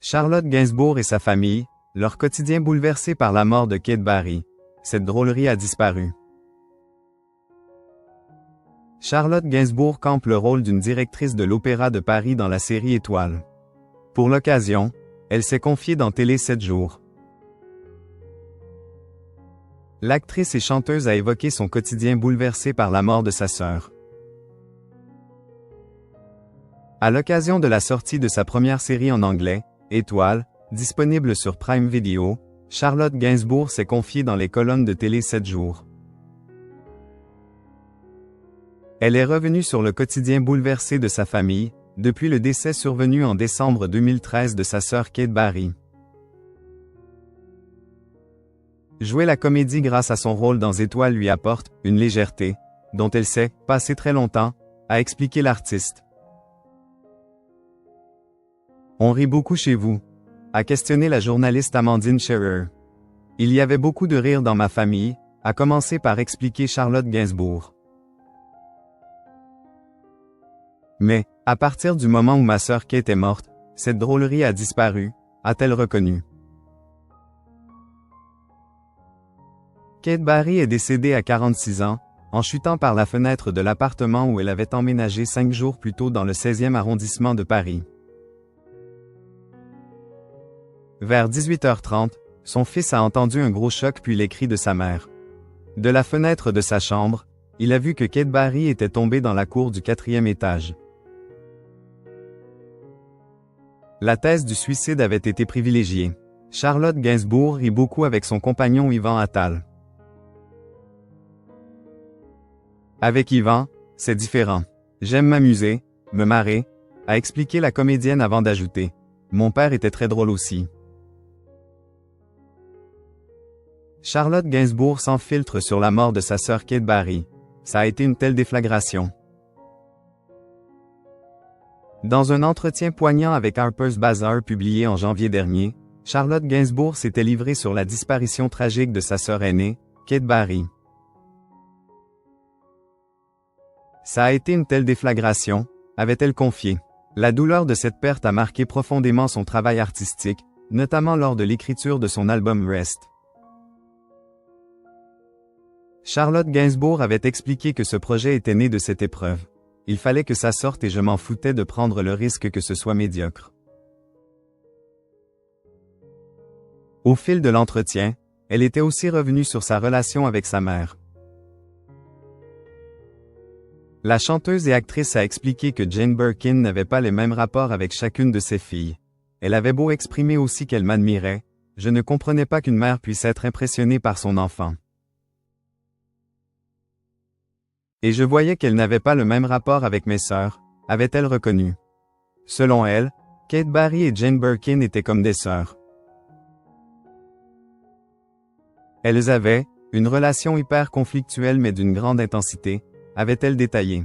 Charlotte Gainsbourg et sa famille, leur quotidien bouleversé par la mort de Kate Barry. Cette drôlerie a disparu. Charlotte Gainsbourg campe le rôle d'une directrice de l'Opéra de Paris dans la série Étoile. Pour l'occasion, elle s'est confiée dans Télé 7 jours. L'actrice et chanteuse a évoqué son quotidien bouleversé par la mort de sa sœur. À l'occasion de la sortie de sa première série en anglais, Étoile, disponible sur Prime Video, Charlotte Gainsbourg s'est confiée dans les colonnes de Télé 7 jours. Elle est revenue sur le quotidien bouleversé de sa famille, depuis le décès survenu en décembre 2013 de sa sœur Kate Barry. Jouer la comédie grâce à son rôle dans Étoile lui apporte une légèreté, dont elle s'est passée très longtemps, a expliqué l'artiste. On rit beaucoup chez vous, a questionné la journaliste Amandine Scherer. Il y avait beaucoup de rire dans ma famille, a commencé par expliquer Charlotte Gainsbourg. Mais, à partir du moment où ma sœur Kate est morte, cette drôlerie a disparu, a-t-elle reconnu. Kate Barry est décédée à 46 ans, en chutant par la fenêtre de l'appartement où elle avait emménagé 5 jours plus tôt dans le 16e arrondissement de Paris. Vers 18h30, son fils a entendu un gros choc puis les cris de sa mère. De la fenêtre de sa chambre, il a vu que Kate Barry était tombée dans la cour du 4e étage. La thèse du suicide avait été privilégiée. Charlotte Gainsbourg rit beaucoup avec son compagnon Yvan Attal. Avec Yvan, c'est différent. J'aime m'amuser, me marrer, a expliqué la comédienne avant d'ajouter. Mon père était très drôle aussi. Charlotte Gainsbourg sans filtre sur la mort de sa sœur Kate Barry. Ça a été une telle déflagration. Dans un entretien poignant avec Harper's Bazaar publié en janvier dernier, Charlotte Gainsbourg s'était livrée sur la disparition tragique de sa sœur aînée, Kate Barry. Ça a été une telle déflagration, avait-elle confié. La douleur de cette perte a marqué profondément son travail artistique, notamment lors de l'écriture de son album Rest. Charlotte Gainsbourg avait expliqué que ce projet était né de cette épreuve. Il fallait que ça sorte et je m'en foutais de prendre le risque que ce soit médiocre. Au fil de l'entretien, elle était aussi revenue sur sa relation avec sa mère. La chanteuse et actrice a expliqué que Jane Birkin n'avait pas les mêmes rapports avec chacune de ses filles. Elle avait beau exprimer aussi qu'elle m'admirait, je ne comprenais pas qu'une mère puisse être impressionnée par son enfant. Et je voyais qu'elle n'avait pas le même rapport avec mes sœurs, avait-elle reconnu. Selon elle, Kate Barry et Jane Birkin étaient comme des sœurs. Elles avaient une relation hyper conflictuelle mais d'une grande intensité, avait-elle détaillé.